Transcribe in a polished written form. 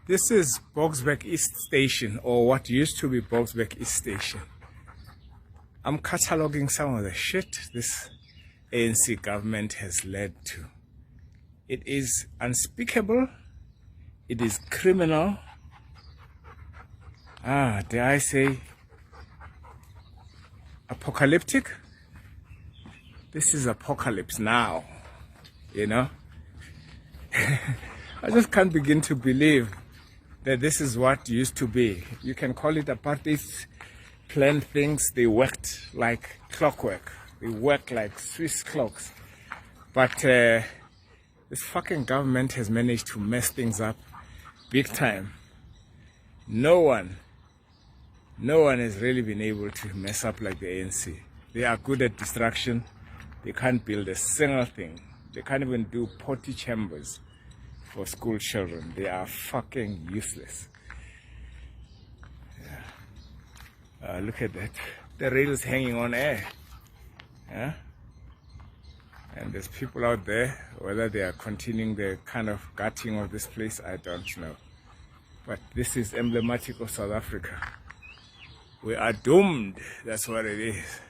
This is Boksburg East Station, or what used to be Boksburg East Station. I'm cataloging some of the shit this ANC government has led to. It is unspeakable. It is criminal. Dare I say apocalyptic? This is apocalypse now, you know? I just can't begin to believe that this is what used to be. You can call it apartheid, planned things. They worked like clockwork. They worked like Swiss clocks. But this fucking government has managed to mess things up big time. No one has really been able to mess up like the ANC. They are good at destruction. They can't build a single thing. They can't even do potty chambers for school children. They are fucking useless. Yeah. Look at that. The rail is hanging on air. Yeah? And there's people out there, whether they are continuing the kind of gutting of this place, I don't know. But this is emblematic of South Africa. We are doomed. That's what it is.